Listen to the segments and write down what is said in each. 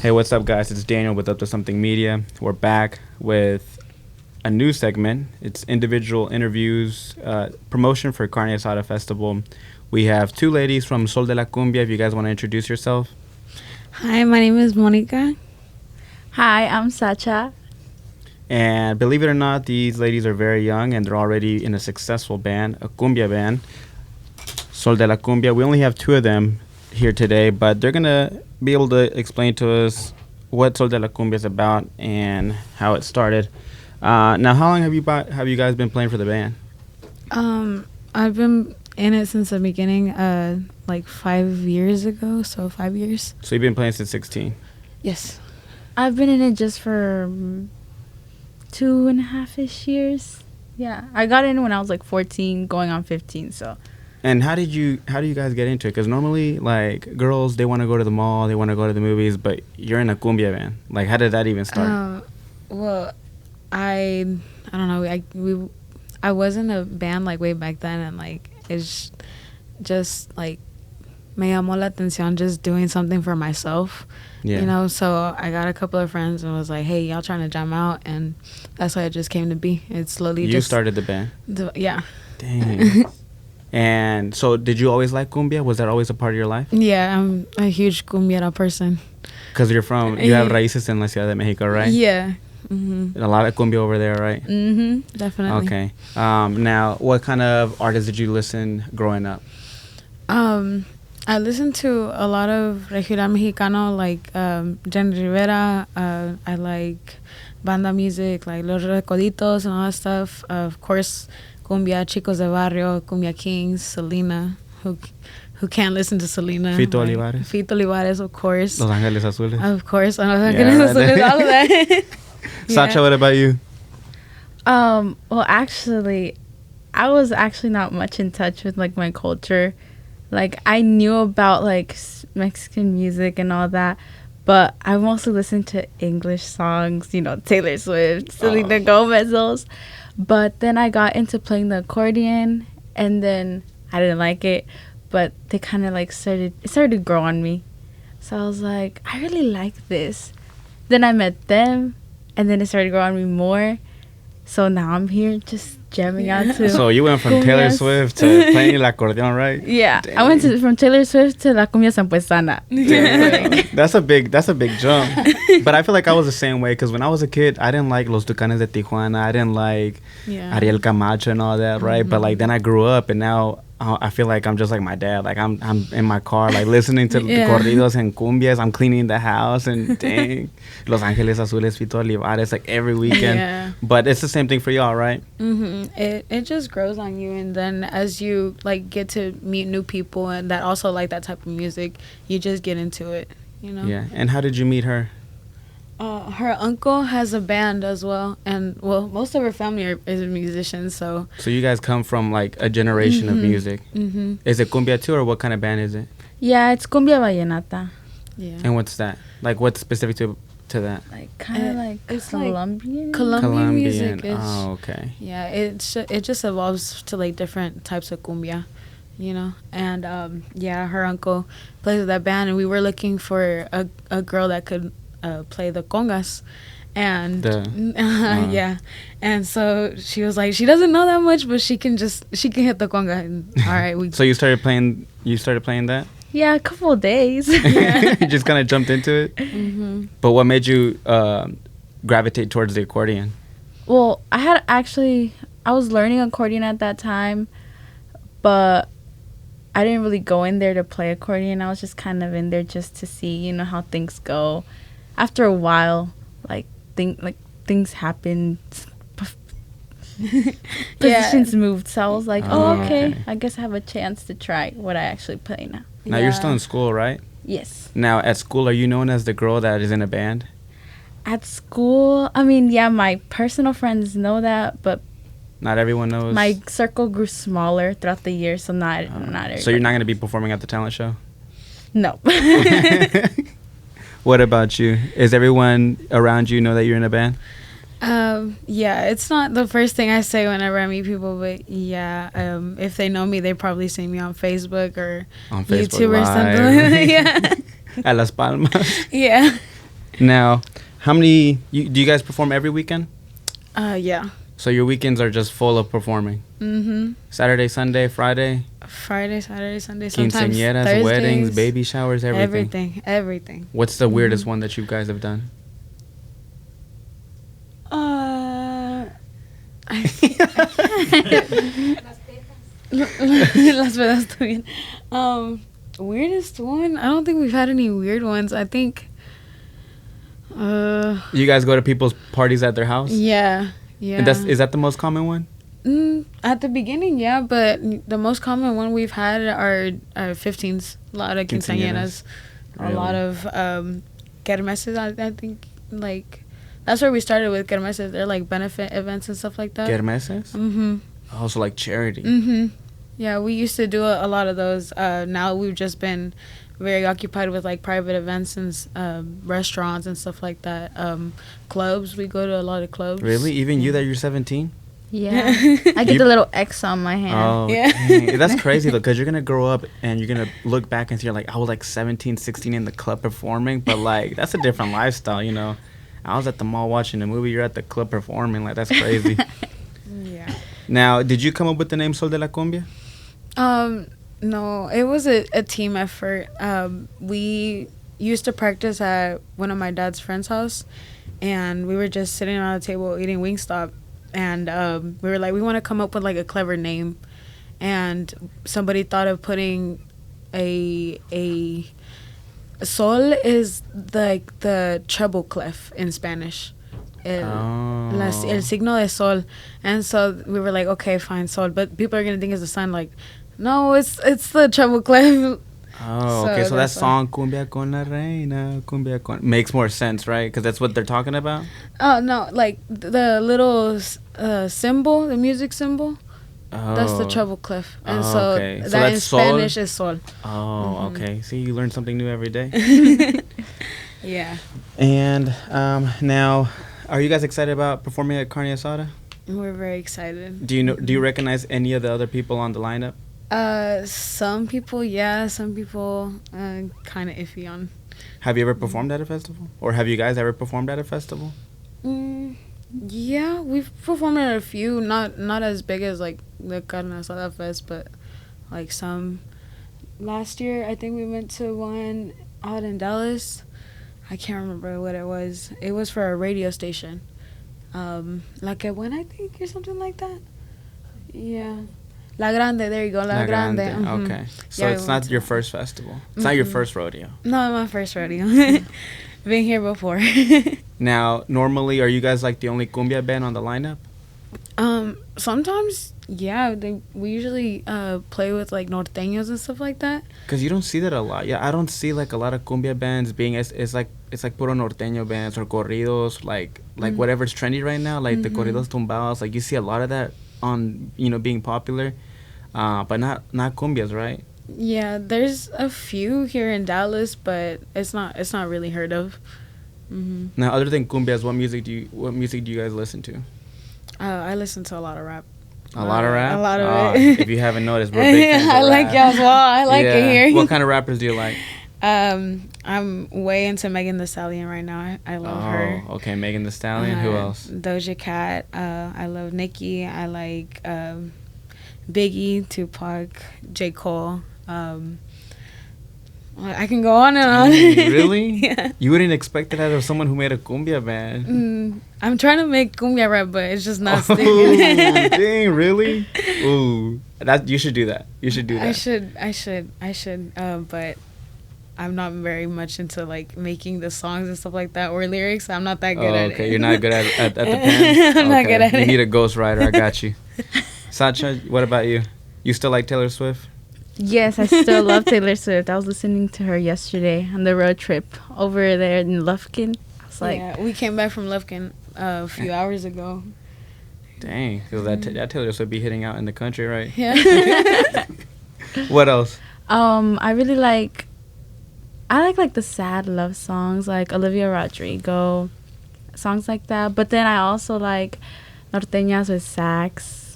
Hey, what's up, guys? It's Daniel with Up2Something Media. We're back with a new segment. It's individual interviews, promotion for Carne Asada Festival. We have two ladies from Sol De La Kumbia. If you guys want to introduce yourself. Hi, my name is Monica. Hi, I'm Sacha. And believe it or not, these ladies are very young and they're already in a successful band, a cumbia band, Sol De La Kumbia. We only have two of them here today, but they're going to be able to explain to us what Sol De La Kumbia is about and how it started. Now, how long have you guys been playing for the band? I've been in it since the beginning, like 5 years ago, so 5 years. So you've been playing since 16? Yes. I've been in it just for 2.5-ish years. Yeah, I got in when I was like 14, going on 15, so. And how do you guys get into it? Because normally, like, girls, they want to go to the mall, they want to go to the movies, but you're in a cumbia band. Like, how did that even start? Well, I don't know. I was in a band like way back then, and like it's just like me llamó la atención just doing something for myself. Yeah. You know, so I got a couple of friends and was like, hey, y'all trying to jam out? And that's how it just came to be. It slowly You started the band? Yeah. Dang. And so did you always like cumbia? Was that always a part of your life? Yeah, I'm a huge cumbiera person. Because you have raíces in la Ciudad de Mexico, right? Yeah. Mm-hmm. A lot of cumbia over there, right? Mm-hmm. Definitely. Okay. Now, what kind of artists did you listen growing up? I listened to a lot of regional mexicano, like Jen Rivera. I like banda music, like Los Recoditos and all that stuff. Of course, cumbia, Chicos de Barrio, Cumbia Kings, Selena. Who can't listen to Selena? Fito Olivares. Fito Olivares, of course. Los Ángeles Azules. Of course, Los Ángeles Azules, all of that. Sacha, what about you? Well, actually, I was actually not much in touch with like my culture. Like, I knew about like Mexican music and all that, but I mostly listened to English songs, you know, Taylor Swift, Selena Gomez, those. But then I got into playing the accordion, and then I didn't like it, but they kind of like started to grow on me. So I was like, I really like this. Then I met them, and then it started to grow on me more. So now I'm here just jamming out to. So you went from Taylor Swift to playing el accordion, right? Yeah, Dang. I went from Taylor Swift to la cumbia sampuesana. That's a big jump. But I feel like I was the same way because when I was a kid, I didn't like Los Tucanes de Tijuana. I didn't like Ariel Camacho and all that, right? Mm-hmm. But like then I grew up and now I feel like I'm just like my dad. Like I'm in my car, like listening to corridos and cumbias. I'm cleaning the house and dang, Los Ángeles Azules, Fito Olivares, like every weekend. Yeah. But it's the same thing for y'all, right? Mm-hmm. It just grows on you, and then as you like get to meet new people and that also like that type of music, you just get into it, you know. Yeah. And how did you meet her? Her uncle has a band as well, and well, most of her family is musicians. So you guys come from like a generation of music. Mm-hmm. Is it cumbia too, or what kind of band is it? Yeah, it's cumbia vallenata. Yeah. And what's that? Like, what's specific to that? Like kind of like it's Colombian. Like Colombian music. Oh, okay. Yeah, it just evolves to like different types of cumbia, you know. And her uncle plays with that band, and we were looking for a girl that could play the congas, and and so she was like, she doesn't know that much, but she can hit the conga. And, all right, so you started playing that? Yeah, a couple of days. You just kind of jumped into it. Mm-hmm. But what made you gravitate towards the accordion? Well, I was learning accordion at that time, but I didn't really go in there to play accordion. I was just kind of in there just to see, you know, how things go. After a while, things happened. Positions moved, so I was like, okay, I guess I have a chance to try what I actually play now. Now you're still in school, right? Yes. Now at school, are you known as the girl that is in a band? At school, I mean, yeah, my personal friends know that, but not everyone knows. My circle grew smaller throughout the year, so not everybody. So you're not going to be performing at the talent show? No. What about you? Is everyone around you know that you're in a band? Yeah, it's not the first thing I say whenever I meet people, but yeah, if they know me, they probably see me on Facebook or on Facebook YouTube Live. or something. Yeah. At Las Palmas. Yeah. Now, do you guys perform every weekend? Yeah. So your weekends are just full of performing? Mm-hmm. Saturday, Sunday, Friday? Friday, Saturday, Sunday, sometimes Quinceañeras, Thursdays, weddings, baby showers, everything. Everything. What's the weirdest one that you guys have done? Las Vegas también. Weirdest one? I don't think we've had any weird ones. I think. You guys go to people's parties at their house? Yeah. And is that the most common one? At the beginning, yeah, but the most common one we've had are 15s. A lot of quinceañeras. Really? A lot of kermeses. I think, like, that's where we started with kermeses. They're like benefit events and stuff like that. Kermeses? Mm-hmm. Also like charity. Mm-hmm. Yeah, we used to do a lot of those. Now we've just been very occupied with like private events and restaurants and stuff like that. Clubs, we go to a lot of clubs. Really? Even you that you're 17? Yeah. I get the little X on my hand. Oh, yeah. Dang. That's crazy though, because you're going to grow up and you're going to look back and see, like, I was like 17, 16 in the club performing, but like, that's a different lifestyle, you know? I was at the mall watching a movie, you're at the club performing, like, that's crazy. Yeah. Now, did you come up with the name Sol De La Kumbia? No, it was a team effort. We used to practice at one of my dad's friend's house, and we were just sitting on a table eating Wingstop, and we were like, we want to come up with like a clever name, and somebody thought of putting a sol is like the treble clef in Spanish. El signo de sol. And so we were like, okay, fine, sol, but people are gonna think it's the sun. Like, no, it's the treble clef. Oh, okay. So that song Cumbia con la reina, cumbia con makes more sense, right? Because that's what they're talking about. Oh no, like the little symbol, the music symbol. Oh. That's the treble clef, and okay. so So that that's in sol? Spanish is sol. Oh, okay. See, you learn something new every day. Yeah. And now, are you guys excited about performing at Carne Asada? We're very excited. Do you recognize any of the other people on the lineup? Some people, yeah. Some people, kind of iffy on. Have you ever performed at a festival? Or have you guys ever performed at a festival? Yeah, we've performed at a few. Not as big as like the Carne Asada Fest, but like some. Last year, I think we went to one out in Dallas. I can't remember what it was. It was for a radio station. Like a one, I think, or something like that. Yeah. La Grande, there you go, La Grande. Mm-hmm. Okay. So yeah, it's not your first festival. It's not your first rodeo. No, my first rodeo. Been here before. Now, normally, are you guys like the only cumbia band on the lineup? Sometimes, yeah. We usually play with like norteños and stuff like that. Because you don't see that a lot. Yeah, I don't see like a lot of cumbia bands being it's like puro norteño bands or corridos, like whatever's trendy right now, like the corridos tumbados. Like you see a lot of that on being popular, but not cumbias, right? Yeah, there's a few here in Dallas, but it's not really heard of. Now, other than cumbias, what music do you guys listen to? I listen to a lot of rap. A lot of rap? A lot of it. If you haven't noticed, we're big fans of I like rap. y'all as well. I like it here. What kind of rappers do you like? I'm way into Megan Thee Stallion right now. I love her. Oh, okay. Megan Thee Stallion. Who else? Doja Cat. I love Nicki. I like Biggie, Tupac, J. Cole. I can go on and on. Really? Yeah. You wouldn't expect that out of someone who made a cumbia band. I'm trying to make cumbia rap, but it's just not sticking. Dang, really? Ooh, you should do that. You should do that. I should. But I'm not very much into like making the songs and stuff like that or lyrics. I'm not that good at it. Okay, you're not good at the pen. I'm not good at it. You need a ghostwriter. I got you. Sacha, what about you? You still like Taylor Swift? Yes, I still love Taylor Swift. I was listening to her yesterday on the road trip over there in Lufkin. I was like, yeah, we came back from Lufkin a few hours ago. Dang, because that Taylor Swift be hitting out in the country, right? Yeah. What else? I really like the sad love songs, like Olivia Rodrigo, songs like that. But then I also like norteñas with sax.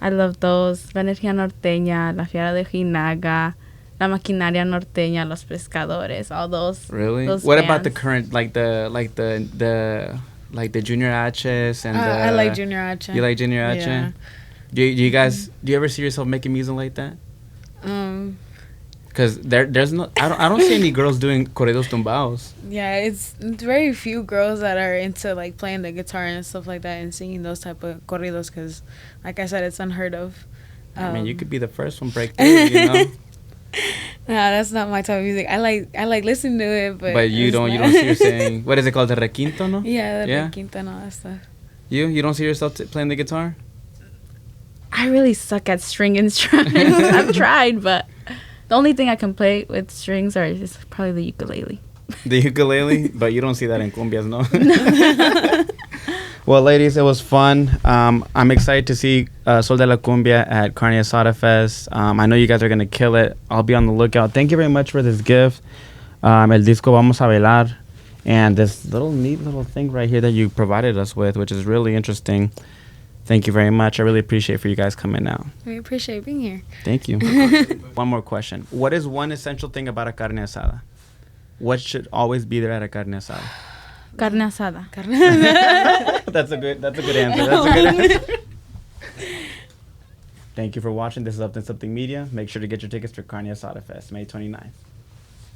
I love those. La Energía Norteña, La Fiera de Ojinaga, La Maquinaria Norteña, Los Pescadores, all those. Really? Those What bands. about the current, like the Junior H's and I like Junior H. You like Junior H? Yeah. Do you guys, do you ever see yourself making music like that? Because there's no, I don't see any girls doing corridos tumbados. Yeah, it's very few girls that are into like playing the guitar and stuff like that and singing those type of corridos because, like I said, it's unheard of. I mean, you could be the first one break through, you know. Nah, that's not my type of music. I like listening to it, but you don't see yourself saying, what is it called, the requinto, no? Yeah, the requinto and all that stuff. You don't see yourself playing the guitar? I really suck at string instruments. I've tried, but the only thing I can play with strings is probably the ukulele. The ukulele? But you don't see that in cumbias, no? Well, ladies, it was fun. I'm excited to see Sol De La Kumbia at Carne Asada Fest. I know you guys are going to kill it. I'll be on the lookout. Thank you very much for this gift. El disco Vamos a Bailar. And this neat little thing right here that you provided us with, which is really interesting. Thank you very much. I really appreciate for you guys coming out. We appreciate being here. Thank you. One more question. What is one essential thing about a carne asada? What should always be there at a carne asada? Carne asada. That's a good answer. Thank you for watching. This is Up2Something Media. Make sure to get your tickets for Carne Asada Fest, May 29th.